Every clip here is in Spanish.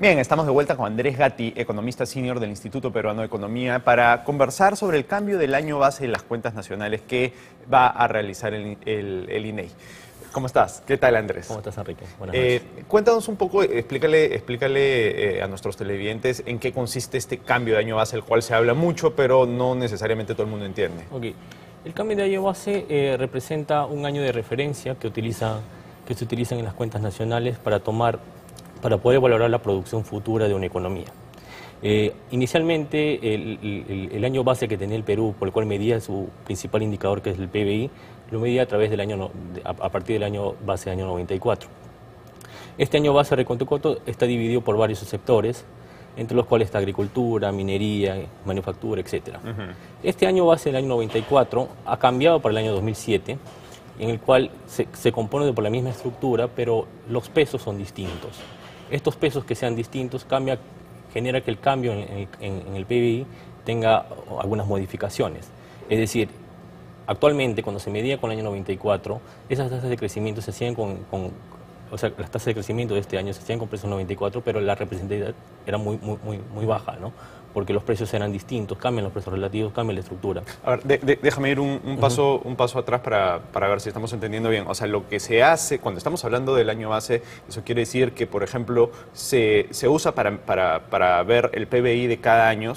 Bien, estamos de vuelta con Andrés Gatti, economista senior del Instituto Peruano de Economía, para conversar sobre el cambio del año base de las cuentas nacionales que va a realizar el INEI. ¿Cómo estás? ¿Qué tal, Andrés? ¿Cómo estás, Enrique? Buenas noches. Cuéntanos un poco, explícale a nuestros televidentes en qué consiste este cambio de año base, el cual se habla mucho, pero no necesariamente todo el mundo entiende. Ok. El cambio de año base representa un año de referencia que se utilizan en las cuentas nacionales para poder valorar la producción futura de una economía. Inicialmente, el año base que tenía el Perú, por el cual medía su principal indicador, que es el PBI, lo medía a partir del año base del año 94. Este año base recontucoto está dividido por varios sectores, entre los cuales está agricultura, minería, manufactura, etc. Este año base del año 94 ha cambiado para el año 2007, en el cual se compone por la misma estructura, pero los pesos son distintos. Estos pesos que sean distintos genera que el cambio en el PBI tenga algunas modificaciones. Es decir, actualmente, cuando se medía con el año 94, esas tasas de crecimiento se hacían o sea, las tasas de crecimiento de este año se hacían con precios 94, pero la representatividad era muy baja, ¿no? Porque los precios eran distintos, cambian los precios relativos, cambia la estructura. A ver, déjame ir un paso atrás para ver si estamos entendiendo bien. O sea, lo que se hace, cuando estamos hablando del año base, eso quiere decir que, por ejemplo, se usa para ver el PBI de cada año,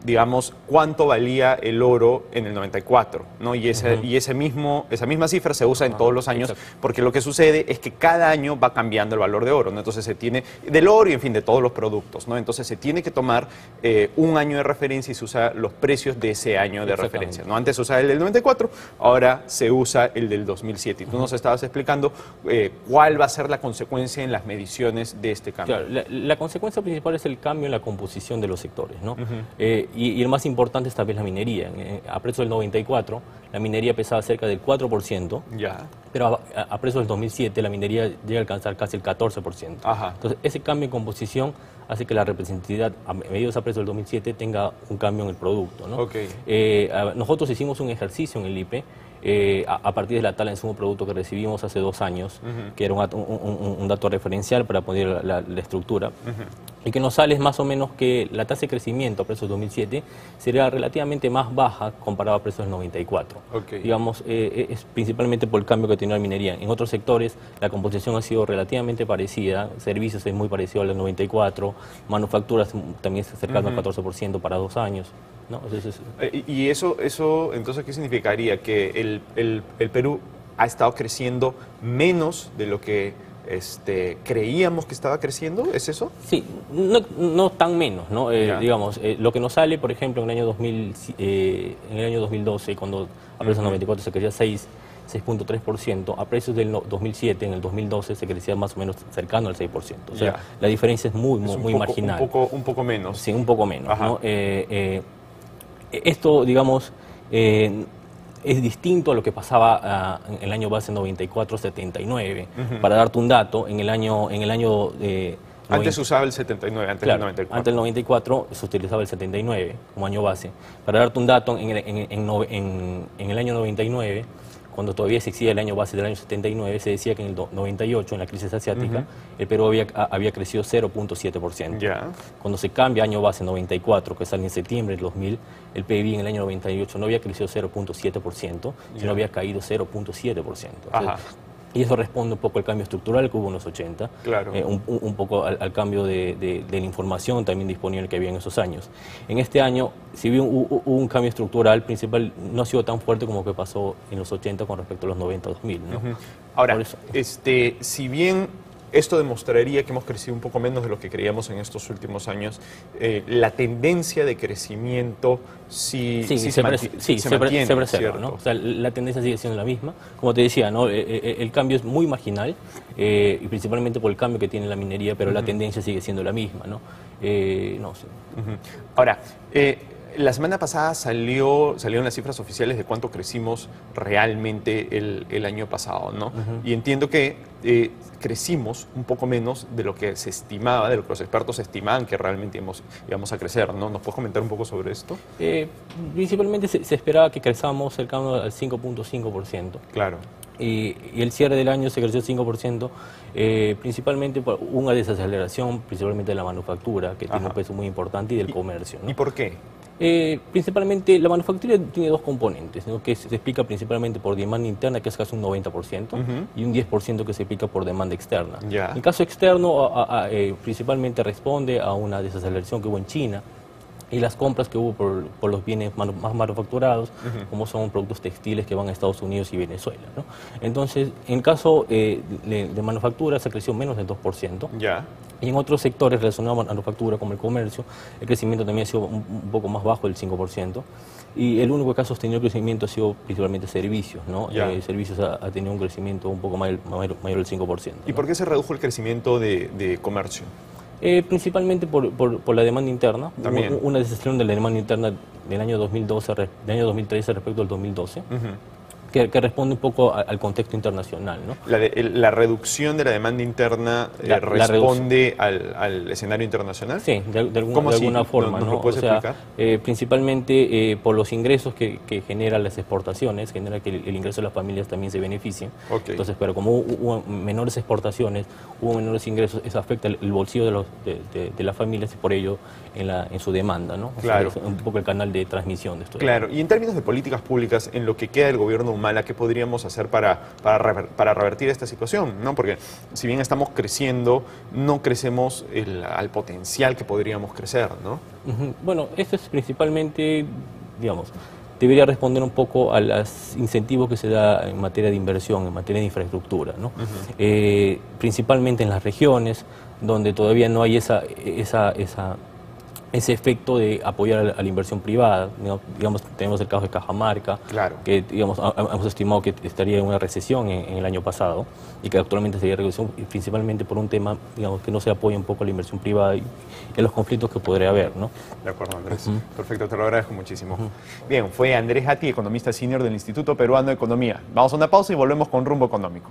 digamos, cuánto valía el oro en el 94, ¿no? Y esa misma cifra se usa en todos los años, porque lo que sucede es que cada año va cambiando el valor de oro, ¿no? Entonces se tiene, del oro y, en fin, de todos los productos, ¿no? Entonces se tiene que tomar un año de referencia y se usa los precios de ese año de referencia, ¿no? Antes se usaba el del 94, ahora se usa el del 2007. Y tú nos estabas explicando cuál va a ser la consecuencia en las mediciones de este cambio. Claro, la consecuencia principal es el cambio en la composición de los sectores, ¿no? Y el más importante es tal vez la minería. A precio del 94, la minería pesaba cerca del 4%, pero a precio del 2007 la minería llega a alcanzar casi el 14%. Entonces, ese cambio en composición hace que la representatividad, a medidos a precio del 2007, tenga un cambio en el producto, ¿no? Nosotros hicimos un ejercicio en el IPE, a partir de la tabla de insumo producto que recibimos hace 2 años, que era un dato referencial para poner la estructura, y que nos sale más o menos que la tasa de crecimiento a precios del 2007 sería relativamente más baja comparado a precios del 94. Digamos, es principalmente por el cambio que tiene la minería. En otros sectores la composición ha sido relativamente parecida, servicios es muy parecido al del 94, manufacturas también es cercano al 14% para 2 años. ¿No? ¿Y eso entonces qué significaría? ¿Que el Perú ha estado creciendo menos de lo que creíamos que estaba creciendo? ¿Es eso? Sí, no tan menos, ¿no? Digamos, lo que nos sale, por ejemplo, en el año 2012, cuando a precios del 94 se crecía 6.3%, a precios del 2007, en el 2012 se crecía más o menos cercano al 6%. O sea, la diferencia es muy marginal. Un poco menos. Sí, un poco menos, ¿no? Esto, digamos, es distinto a lo que pasaba en el año base 94-79. Para darte un dato, en el año antes se usaba el 79, antes del 94. Antes del 94 se utilizaba el 79 como año base. Para darte un dato, en el año 99, cuando todavía existía el año base del año 79, se decía que en el 98, en la crisis asiática, el Perú había crecido 0.7%. Cuando se cambia año base 94, que sale en septiembre del 2000, el PIB en el año 98 no había crecido 0.7%, sino había caído 0.7%. Y eso responde un poco al cambio estructural que hubo en los 80, un poco al cambio de la información también disponible que había en esos años. En este año, si bien hubo un cambio estructural principal, no ha sido tan fuerte como que pasó en los 80 con respecto a los 90-2000, ¿no? Ahora, si bien esto demostraría que hemos crecido un poco menos de lo que creíamos en estos últimos años, la tendencia de crecimiento se mantiene, ¿cierto? ¿No? O sea, la tendencia sigue siendo la misma. Como te decía, ¿no? El cambio es muy marginal, y principalmente por el cambio que tiene la minería, pero la tendencia sigue siendo la misma, ¿no? Ahora, la semana pasada salieron las cifras oficiales de cuánto crecimos realmente el año pasado, ¿no? Y entiendo que crecimos un poco menos de lo que se estimaba, de lo que los expertos estimaban que realmente íbamos a crecer, ¿no? ¿Nos puedes comentar un poco sobre esto? Principalmente se esperaba que crezamos cercano al 5.5%. Claro. y el cierre del año se creció 5%, principalmente por una desaceleración, principalmente de la manufactura, que tiene un peso muy importante, y del comercio, ¿no? ¿Y por qué? Principalmente la manufactura tiene dos componentes, ¿no? Que se explica principalmente por demanda interna, que es casi un 90%, y un 10% que se explica por demanda externa. En el caso externo, principalmente responde a una desaceleración que hubo en China y las compras que hubo por los bienes más manufacturados, como son productos textiles que van a Estados Unidos y Venezuela, ¿no? Entonces, en el caso de manufactura se creció menos del 2%. Y en otros sectores relacionados a manufactura, como el comercio, el crecimiento también ha sido un poco más bajo, del 5%. Y el único que ha sostenido el crecimiento ha sido principalmente servicios, ¿no? Servicios ha tenido un crecimiento un poco mayor del 5%. ¿Y por qué se redujo el crecimiento de comercio? Principalmente por la demanda interna. También. Una desaceleración de la demanda interna del año 2013 respecto al 2012. Que responde un poco al contexto internacional, ¿no? ¿La reducción de la demanda interna responde al escenario internacional? Sí, de alguna forma. ¿Nos lo puedes explicar? Principalmente por los ingresos que generan las exportaciones, genera que el ingreso de las familias también se beneficien. Entonces, pero como hubo menores exportaciones, hubo menores ingresos, eso afecta el bolsillo de las familias y por ello en su demanda, ¿no? Claro. O sea, un poco el canal de transmisión de esto. Claro, y en términos de políticas públicas, en lo que queda del gobierno Humala, ¿qué podríamos hacer para revertir esta situación? ¿No? Porque si bien estamos creciendo, no crecemos al potencial que podríamos crecer, ¿no? Bueno, esto es principalmente, digamos, debería responder un poco a los incentivos que se da en materia de inversión, en materia de infraestructura, ¿no? Principalmente en las regiones donde todavía no hay ese efecto de apoyar a la inversión privada, ¿no? Digamos, tenemos el caso de Cajamarca, que digamos, hemos estimado que estaría en una recesión en el año pasado y que actualmente sería recesión principalmente por un tema, digamos, que no se apoya un poco a la inversión privada y en los conflictos que podría haber, ¿no? De acuerdo, Andrés. Perfecto, te lo agradezco muchísimo. Bien, fue Andrés Hatti, economista senior del Instituto Peruano de Economía. Vamos a una pausa y volvemos con Rumbo Económico.